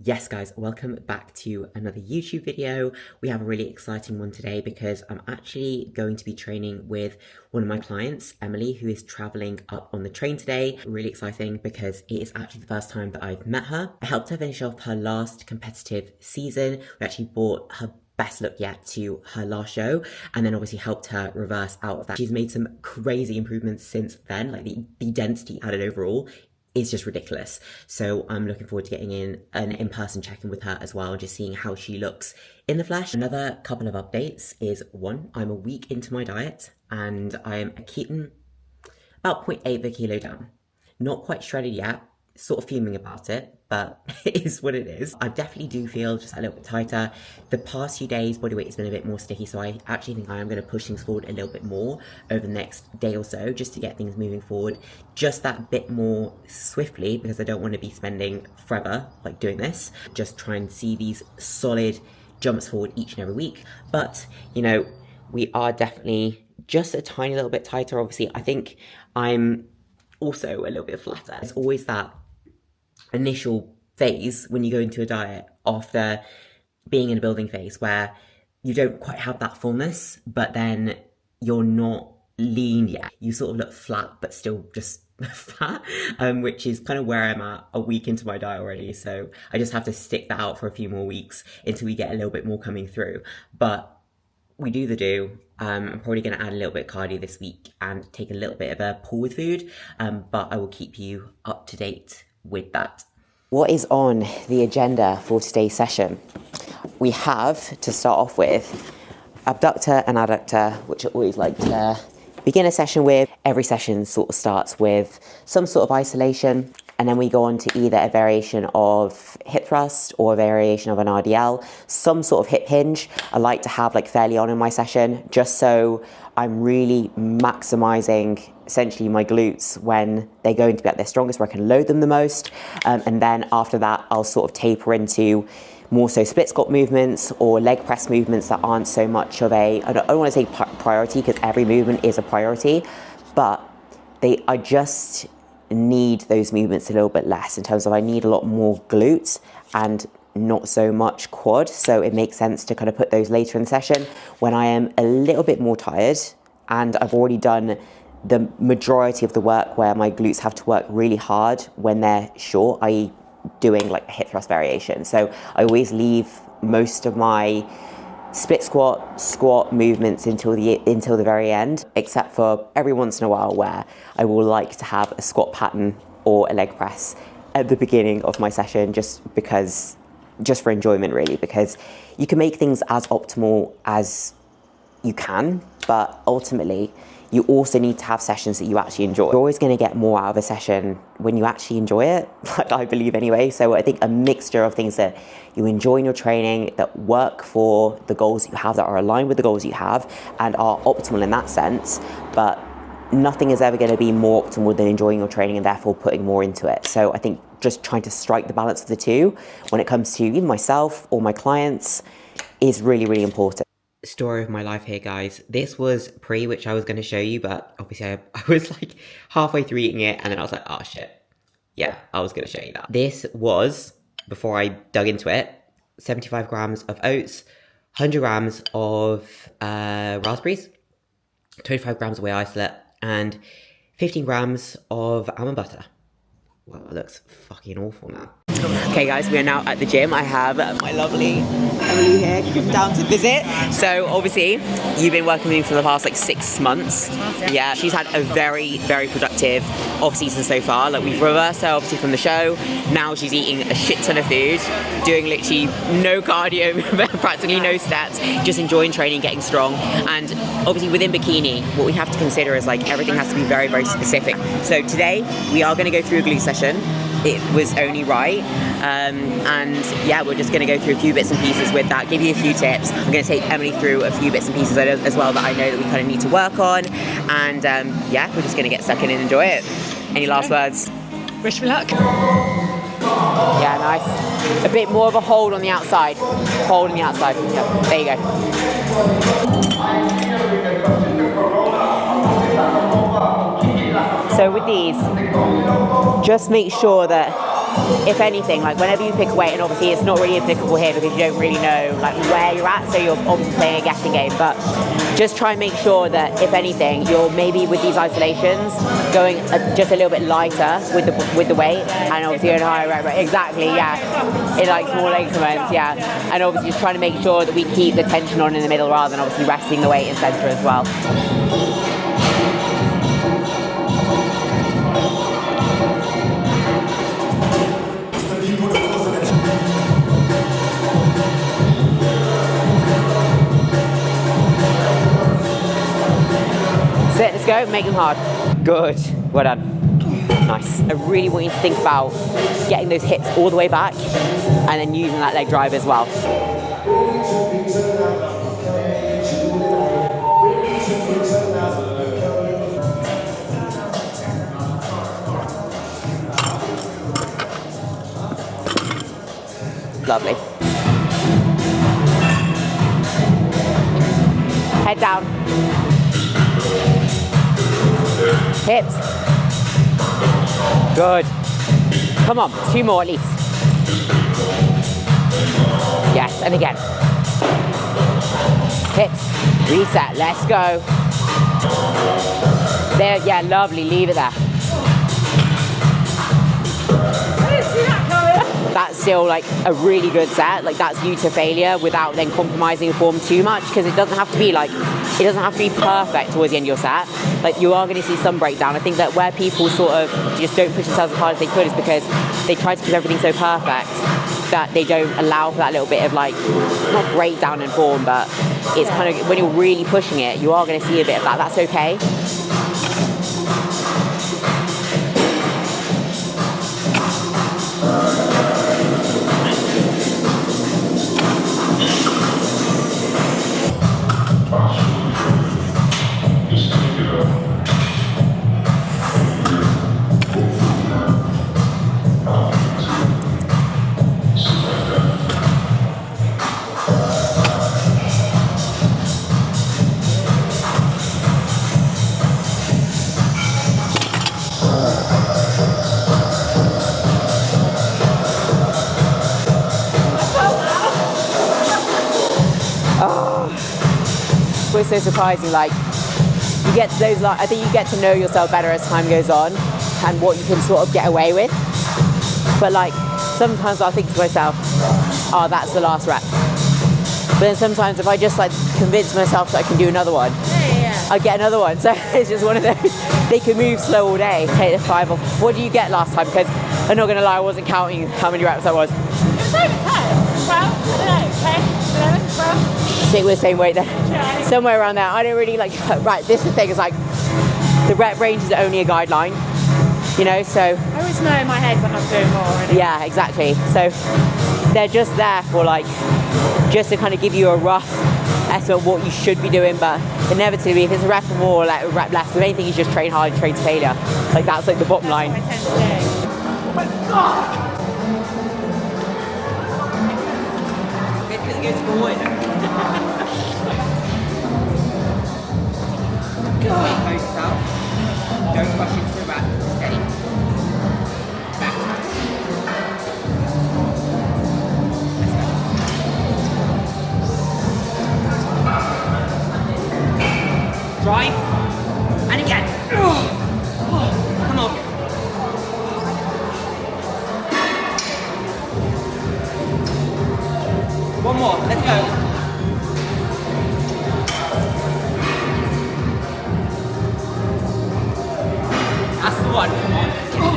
Yes guys, welcome back to another YouTube video. We have a really exciting one today because I'm actually going to be training with one of my clients, Emily, who is traveling up on the train today. Really exciting because it is actually the first time that I've met her. I helped her finish off her last competitive season. We actually brought her best look yet to her last show and then obviously helped her reverse out of that. She's made some crazy improvements since then, like the density added overall is just ridiculous. So I'm looking forward to getting in an in-person check-in with her as well, just seeing how she looks in the flesh. Another couple of updates is one, I'm a week into my diet and I am keeping about 0.8 of a kilo down. Not quite shredded yet, sort of fuming about it, but it is what it is. I definitely do feel just a little bit tighter. The past few days, body weight has been a bit more sticky, so I actually think I am going to push things forward a little bit more over the next day or so, just to get things moving forward just that bit more swiftly, because I don't want to be spending forever like doing this. Just try and see these solid jumps forward each and every week. But, you know, we are definitely just a tiny little bit tighter. Obviously, I think I'm also a little bit flatter. It's always that initial phase when you go into a diet after being in a building phase where you don't quite have that fullness, but then you're not lean yet. You sort of look flat, but still just fat, which is kind of where I'm at a week into my diet already. So I just have to stick that out for a few more weeks until we get a little bit more coming through. But we do the do. I'm probably going to add a little bit of cardio this week and take a little bit of a pull with food, but I will keep you up to date with that. What is on the agenda for today's session? We have, to start off with, abductor and adductor, which I always like to begin a session with. Every session sort of starts with some sort of isolation, and then we go on to either a variation of hip thrust or a variation of an RDL, some sort of hip hinge. I like to have like fairly on in my session, just so I'm really maximizing essentially my glutes when they're going to be at their strongest, where I can load them the most. And then after that, I'll sort of taper into more so split squat movements or leg press movements that aren't so much of a, I don't want to say priority, because every movement is a priority, but I just need those movements a little bit less, in terms of I need a lot more glutes and not so much quad. So it makes sense to kind of put those later in the session when I am a little bit more tired and I've already done the majority of the work where my glutes have to work really hard when they're short, i.e. doing like a hip thrust variation. So I always leave most of my split squat movements until the very end, except for every once in a while where I will like to have a squat pattern or a leg press at the beginning of my session, just for enjoyment really, because you can make things as optimal as you can, but ultimately you also need to have sessions that you actually enjoy. You're always going to get more out of a session when you actually enjoy it, like I believe anyway. So I think a mixture of things that you enjoy in your training, that work for the goals that you have, that are aligned with the goals you have and are optimal in that sense, but nothing is ever going to be more optimal than enjoying your training and therefore putting more into it. So I think just trying to strike the balance of the two when it comes to even myself or my clients is really, really important. Story of my life here, guys. This was which I was going to show you, but obviously I was like halfway through eating it and then I was like, oh shit. Yeah, I was going to show you that. This was, before I dug into it, 75 grams of oats, 100 grams of raspberries, 25 grams of whey isolate, and 15 grams of almond butter. Wow, it looks fucking awful now. Okay guys, we are now at the gym. I have my lovely Emily here come down to visit. So obviously, you've been working with me for the past like 6 months. Yeah, she's had a very, very productive off-season so far. Like we've reversed her obviously from the show. Now she's eating a shit ton of food, doing literally no cardio, practically no steps, just enjoying training, getting strong. And obviously within bikini, what we have to consider is like everything has to be very, very specific. So today, we are gonna go through a glute session. It was only right, and yeah, we're just going to go through a few bits and pieces with that, give you a few tips. I'm going to take Emily through a few bits and pieces as well that I know that we kind of need to work on, and yeah, we're just going to get stuck in and enjoy it. Any last words? Wish me luck. Yeah, nice. A bit more of a hold on the outside. Hold on the outside. Yeah, there you go. So with these, just make sure that if anything, like whenever you pick a weight, and obviously it's not really applicable here because you don't really know like where you're at, so you're obviously playing a guessing game, but just try and make sure that if anything, you're maybe with these isolations going just a little bit lighter with the weight, and obviously in higher rep rate. Exactly, yeah. In like small increments, yeah. And obviously just trying to make sure that we keep the tension on in the middle rather than obviously resting the weight in center as well. Sit, let's go, make them hard. Good, well done. Nice. I really want you to think about getting those hips all the way back and then using that leg drive as well. Lovely. Head down. Hips. Good. Come on, 2 more at least. Yes, and again. Hips. Reset. Let's go. There, yeah, lovely. Leave it there. That's still like a really good set. Like that's you to failure without then compromising form too much, because it doesn't have to be like, it doesn't have to be perfect towards the end of your set. Like you are going to see some breakdown. I think that where people sort of just don't push themselves as hard as they could is because they try to keep everything so perfect that they don't allow for that little bit of like, not breakdown in form, but it's kind of, when you're really pushing it, you are going to see a bit of that. That's okay. It's so surprising, like you get to those, like I think you get to know yourself better as time goes on and what you can sort of get away with. But like sometimes I'll think to myself, oh, that's the last rep. But then sometimes if I just like convince myself that I can do another one, I get another one. So it's just one of those. They can move slow all day. Take the 5 off. What did you get last time? Because I'm not gonna lie, I wasn't counting how many reps I was. It was over 10, 12, I don't know, 10, 11, 12. I think we're the same weight there. Somewhere around there. I don't really like, right, this is the thing, is like, the rep range is only a guideline, you know, so. I always know in my head when I'm doing more. Really. Yeah, exactly. So they're just there for like, just to kind of give you a rough estimate of what you should be doing, but inevitably if it's a rep or more, like a rep less, if anything, you just train hard and train to failure. Like that's like the bottom line. That's what I tend to do. Oh my God! Because it goes forward. Compose yourself. Don't rush into the back. Steady. Back. Let's go. Drive. And again. Come on. One more. Let's go. One. Come on.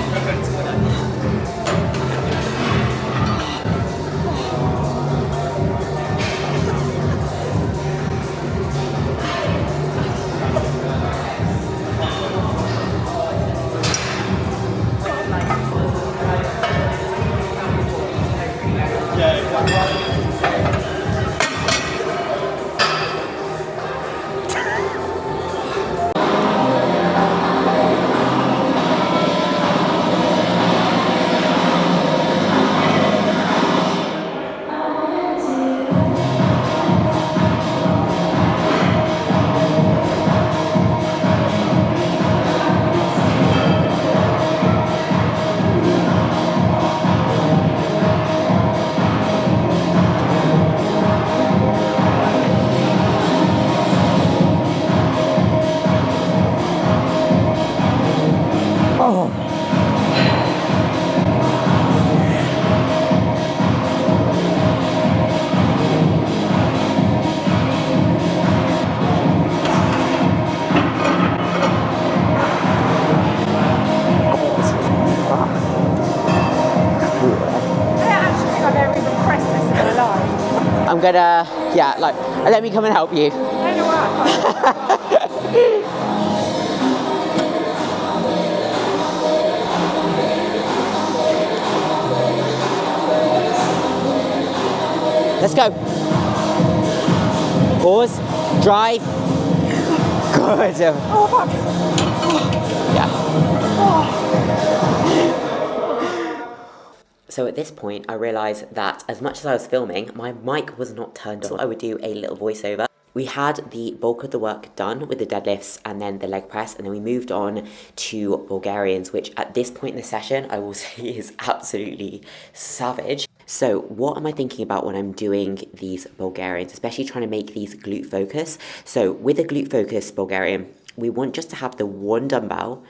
I'm gonna, yeah, like, let me come and help you. I know what. Let's go. Pause. Drive. Good. Oh, fuck. Yeah. So at this point, I realised that as much as I was filming, my mic was not turned on. I would do a little voiceover. We had the bulk of the work done with the deadlifts and then the leg press, and then we moved on to Bulgarians, which at this point in the session, I will say is absolutely savage. So what am I thinking about when I'm doing these Bulgarians, especially trying to make these glute focus? So with a glute focus Bulgarian, we want just to have the one dumbbell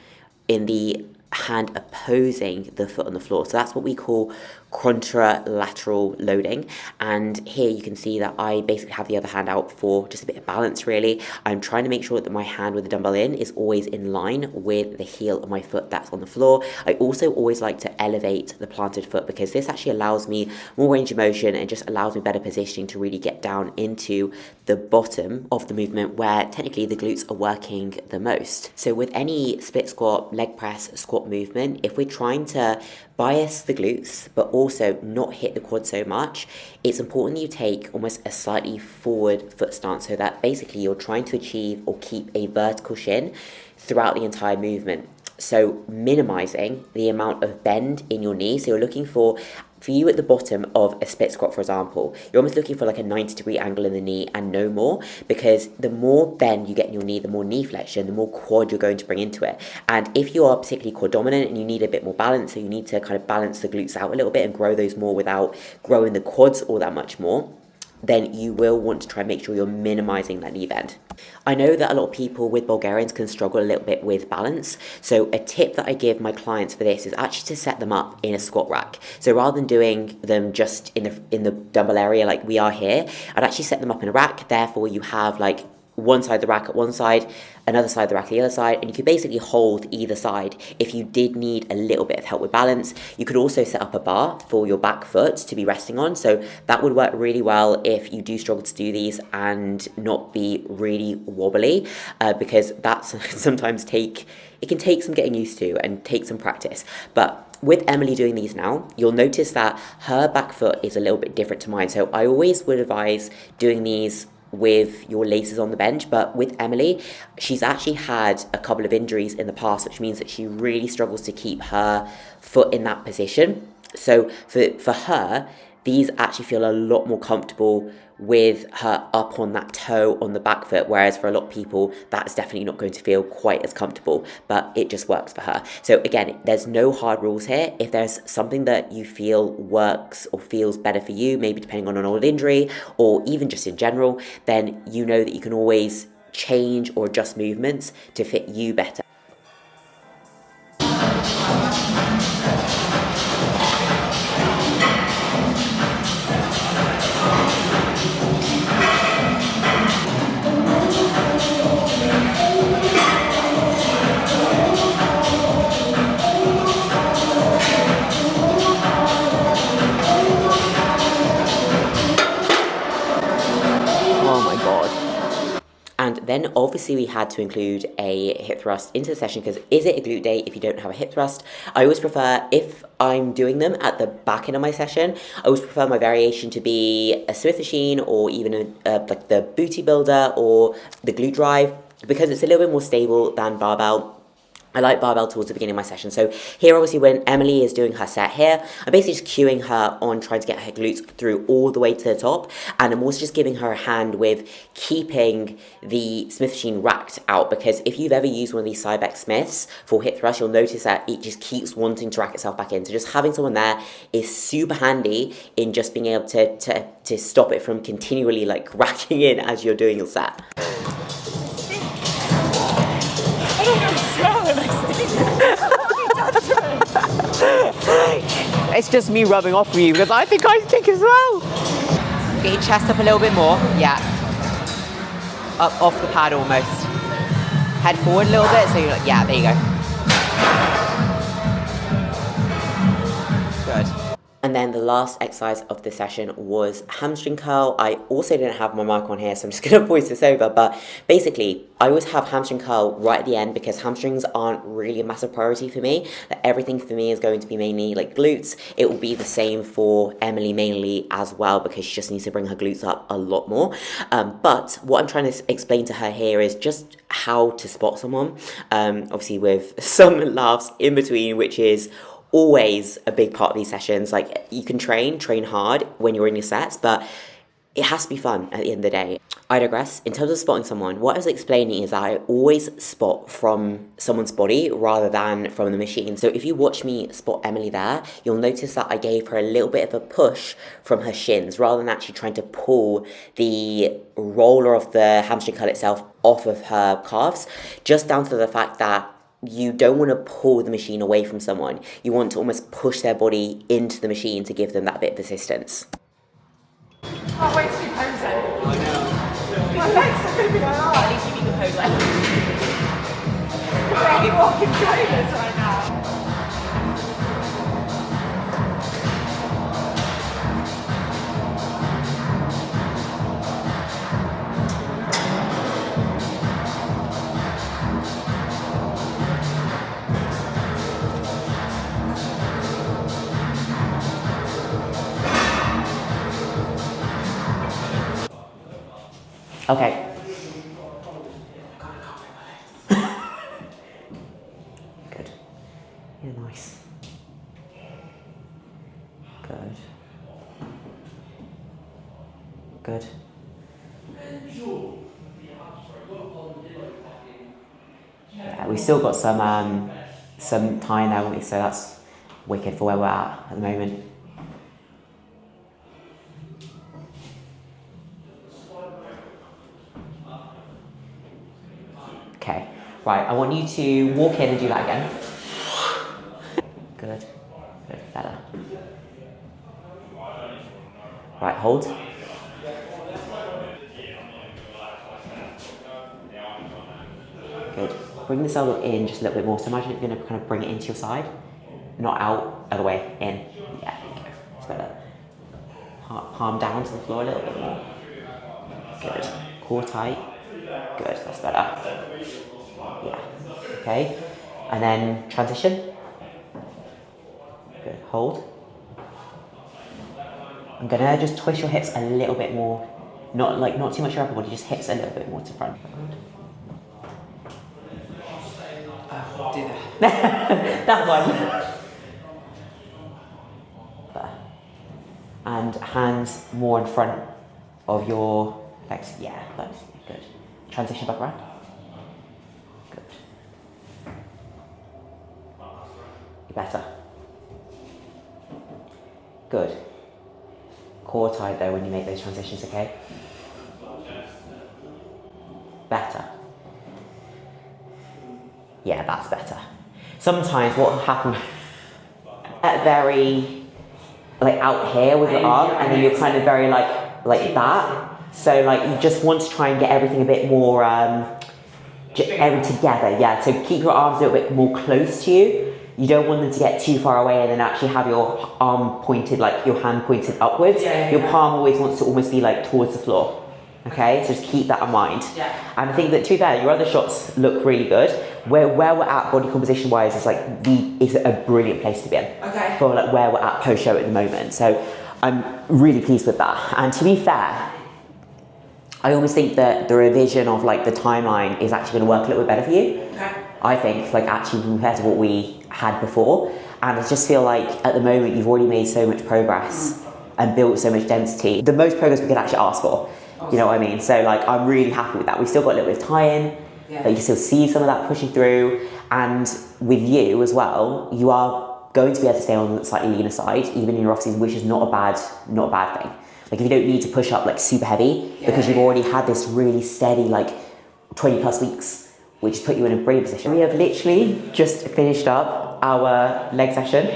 in the hand opposing the foot on the floor. So that's what we call contralateral loading. And here you can see that I basically have the other hand out for just a bit of balance, really. I'm trying to make sure that my hand with the dumbbell in is always in line with the heel of my foot that's on the floor. I also always like to elevate the planted foot because this actually allows me more range of motion and just allows me better positioning to really get down into the bottom of the movement where technically the glutes are working the most. So with any split squat, leg press, squat movement, if we're trying to bias the glutes but also not hit the quad so much, it's important that you take almost a slightly forward foot stance so that basically you're trying to achieve or keep a vertical shin throughout the entire movement. So minimizing the amount of bend in your knee. So you're looking for you at the bottom of a split squat, for example, you're almost looking for like a 90-degree angle in the knee and no more, because the more bend you get in your knee, the more knee flexion, the more quad you're going to bring into it. And if you are particularly quad dominant and you need a bit more balance, so you need to kind of balance the glutes out a little bit and grow those more without growing the quads all that much more, then you will want to try and make sure you're minimizing that knee bend. I know that a lot of people with Bulgarians can struggle a little bit with balance. So a tip that I give my clients for this is actually to set them up in a squat rack. So rather than doing them just in the dumbbell area like we are here, I'd actually set them up in a rack. Therefore you have like one side of the rack at one side, another side of the rack at the other side, and you could basically hold either side if you did need a little bit of help with balance. You could also set up a bar for your back foot to be resting on, so that would work really well if you do struggle to do these and not be really wobbly, because that's sometimes it can take some getting used to and take some practice. But with Emily doing these now, you'll notice that her back foot is a little bit different to mine, so I always would advise doing these with your laces on the bench. But with Emily, she's actually had a couple of injuries in the past, which means that she really struggles to keep her foot in that position. So for her, these actually feel a lot more comfortable with her up on that toe on the back foot, whereas for a lot of people that's definitely not going to feel quite as comfortable, but it just works for her. So again, there's no hard rules here. If there's something that you feel works or feels better for you, maybe depending on an old injury or even just in general, then you know that you can always change or adjust movements to fit you better. And then obviously we had to include a hip thrust into the session because is it a glute day if you don't have a hip thrust? I always prefer, if I'm doing them at the back end of my session, I always prefer my variation to be a Smith machine or even like the booty builder or the glute drive, because it's a little bit more stable than barbell. I like barbell towards the beginning of my session. So here, obviously, when Emily is doing her set here, I'm basically just cueing her on trying to get her glutes through all the way to the top. And I'm also just giving her a hand with keeping the Smith machine racked out, because if you've ever used one of these side back Smiths for hip thrust, you'll notice that it just keeps wanting to rack itself back in. So just having someone there is super handy in just being able to stop it from continually like racking in as you're doing your set. I don't know, smell it, It's just me rubbing off for you because I think I stink as well. Get your chest up a little bit more. Yeah. Up off the pad almost. Head forward a little bit so you're like, yeah, there you go. Good. And then the last exercise of the session was hamstring curl. I also didn't have my mic on here, so I'm just gonna voice this over. But basically, I always have hamstring curl right at the end because hamstrings aren't really a massive priority for me. Like, everything for me is going to be mainly like glutes. It will be the same for Emily mainly as well because she just needs to bring her glutes up a lot more. But what I'm trying to explain to her here is just how to spot someone. Obviously with some laughs in between, which is always a big part of these sessions. Like, you can train hard when you're in your sets, but it has to be fun at the end of the day. I digress. In terms of spotting someone, what I was explaining is that I always spot from someone's body rather than from the machine. So if you watch me spot Emily there, you'll notice that I gave her a little bit of a push from her shins rather than actually trying to pull the roller of the hamstring curl itself off of her calves, just down to the fact that you don't want to pull the machine away from someone. You want to almost push their body into the machine to give them that bit of assistance. Can't wait to be posing. I know. My legs are going to be like, oh. At least you need the pose like. We're only walking trainers right now. Okay. Good. Yeah, nice. Good. Good. Yeah, we've still got some time there, haven't we? So that's wicked for where we're at the moment. Okay, right, I want you to walk in and do that again. Good, good, better. Right, hold. Good. Bring this elbow in just a little bit more. So imagine you're going to kind of bring it into your side, not out, other way, in. Yeah, there you go. It's better. Palm down to the floor a little bit more. Good. Core tight. Good, that's better. Yeah. Okay. And then transition. Good. Hold. I'm gonna just twist your hips a little bit more. Not too much your upper body, just hips a little bit more to front. Do that. That one. There. And hands more in front of your legs. Yeah, that's good. Transition back around. Good. You're better. Good. Core tight though when you make those transitions, okay? Better. Yeah, that's better. Sometimes what will happen at very, like out here with your arm, and then you're kind of very like that. So like you just want to try and get everything a bit more together, yeah. So keep your arms a little bit more close to you. You don't want them to get too far away and then actually have your arm pointed, like your hand pointed upwards. Your palm always wants to almost be like towards the floor. Okay, so just keep that in mind. Yeah. And I think that, to be fair, your other shots look really good. Where we're at body composition wise is like is a brilliant place to be in. Okay. For like where we're at post show at the moment. So I'm really pleased with that. And to be fair, I almost think that the revision of like the timeline is actually going to work a little bit better for you. Okay. I think, like actually compared to what we had before. And I just feel like at the moment you've already made so much progress and built so much density. The most progress we could actually ask for. You know what I mean? So like I'm really happy with that. We've still got a little bit of tie-in. Yeah. Like you still see some of that pushing through. And with you as well, you are going to be able to stay on the slightly leaner side, even in your off season, which is not a bad thing. Like if you don't need to push up like super heavy because you've already had this really steady like 20 plus weeks, which has put you in a brilliant position. We have literally just finished up our leg session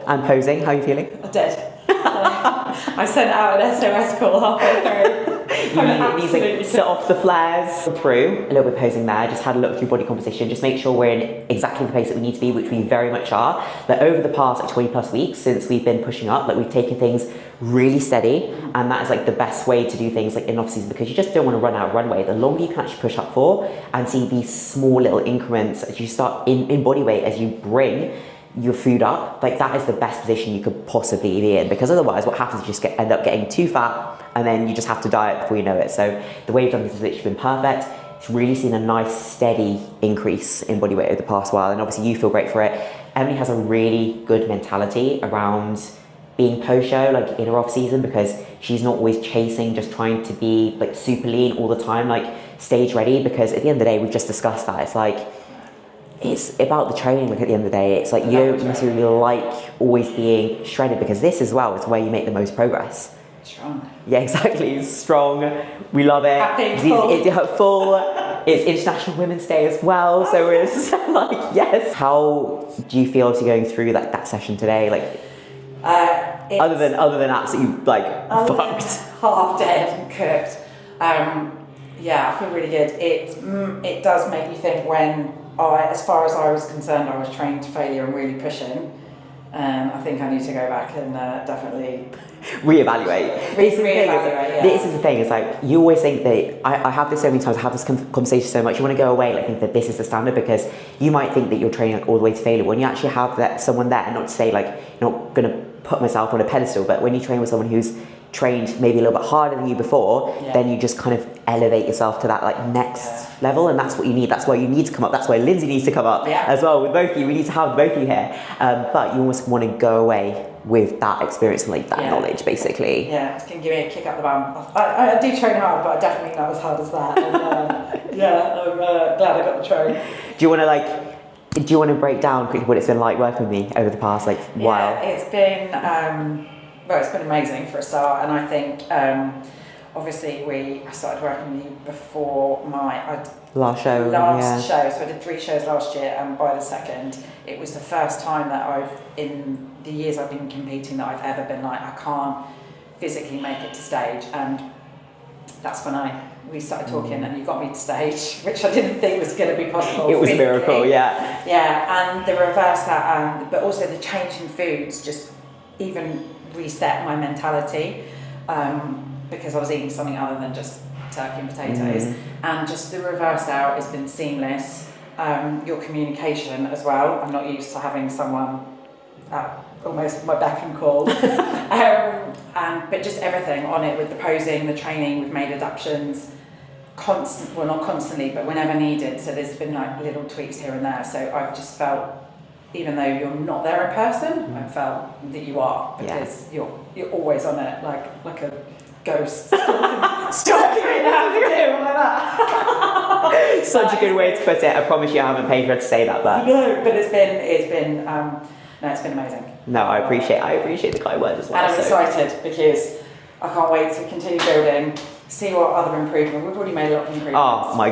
and posing. How are you feeling? I'm dead. I sent out an SOS call halfway through. You need to set off the flares. Through a little bit posing there, just had a look through body composition, just make sure we're in exactly the place that we need to be, which we very much are. But over the past like 20 plus weeks since we've been pushing up, like we've taken things really steady, and that is like the best way to do things like in off season, because you just don't want to run out of runway. The longer you can actually push up for and see these small little increments as you start in body weight, as you bring your food up, like that is the best position you could possibly be in, because otherwise what happens is you just end up getting too fat and then you just have to diet before you know it. So the way you've done this has literally been perfect. It's really seen a nice steady increase in body weight over the past while, and obviously you feel great for it. Emily has a really good mentality around being post-show, like in her off season, because she's not always chasing, just trying to be like super lean all the time, like stage ready, because at the end of the day, we've just discussed that, it's like, it's about the training. Like at the end of the day, it's like you don't necessarily like always being shredded, because this as well is where you make the most progress. Strong. Yeah, exactly. Strong. We love it. Happy, full. It's full. It's International Women's Day as well, so we're just like, yes. How do you feel as you're going through that session today? Like, other than absolutely like fucked, half dead and cooked. Yeah, I feel really good. It does make you think when as far as I was concerned, I was trained to failure and really pushing. I think I need to go back and definitely reevaluate. Yeah. This is the thing, it's like, you always think that, I have this so many times, I have this conversation so much, you want to go away, like think that this is the standard, because you might think that you're training like all the way to failure, when you actually have someone there, and not to say like, you're not going to put myself on a pedestal, but when you train with someone who's trained maybe a little bit harder than you before, then you just kind of elevate yourself to that like next level, and that's what you need. That's why you need to come up. That's why Lindsay needs to come up as well with both of you. We need to have both of you here, but you almost want to go away with that experience and like that knowledge, basically. Yeah, it's gonna give me a kick up the bum. I do train hard, but definitely not as hard as that. And, I'm glad I got the train. Do you want to break down quickly what it's been like working with me over the past like while? It's been it's been amazing for a start, and I think obviously I started working with you before my last show. So I did 3 shows last year, and by the second, it was the first time that in the years I've been competing, that I've ever been like, I can't physically make it to stage, and that's when we started talking, and you got me to stage, which I didn't think was going to be possible. It was physically. A miracle, yeah. Yeah, and the reverse that, but also the change in foods just even reset my mentality, because I was eating something other than just turkey and potatoes, and just the reverse out has been seamless. Your communication as well. I'm not used to having someone at almost my beck and call, but just everything on it, with the posing, the training. We've made adaptations, not constantly, but whenever needed. So there's been like little tweaks here and there. So I've just felt, even though you're not there in person, I felt that you are, because you're always on it, like a ghost stalking me down the gym like that. Such a good way to put it. I promise you I haven't paid for her to say that, but no, but it's been amazing. No, I appreciate the kind words as well. And I'm excited, because I can't wait to continue building, see what other improvement. We've already made a lot of improvements. Oh my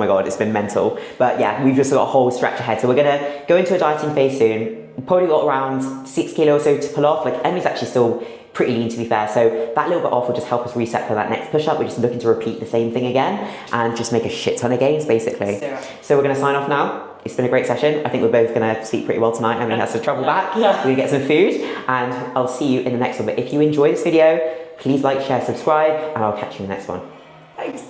god, it's been mental. But yeah, we've just got a whole stretch ahead. So we're gonna go into a dieting phase soon. We've probably got around 6 kilos or so to pull off. Like, Emily's actually still pretty lean, to be fair, so that little bit off will just help us reset for that next push-up. We're just looking to repeat the same thing again and just make a shit ton of gains, basically. So we're going to sign off now. It's been a great session. I think we're both going to sleep pretty well tonight. Emily has to travel back. We're going to get some food, and I'll see you in the next one. But if you enjoy this video, please like, share, subscribe, and I'll catch you in the next one. Thanks.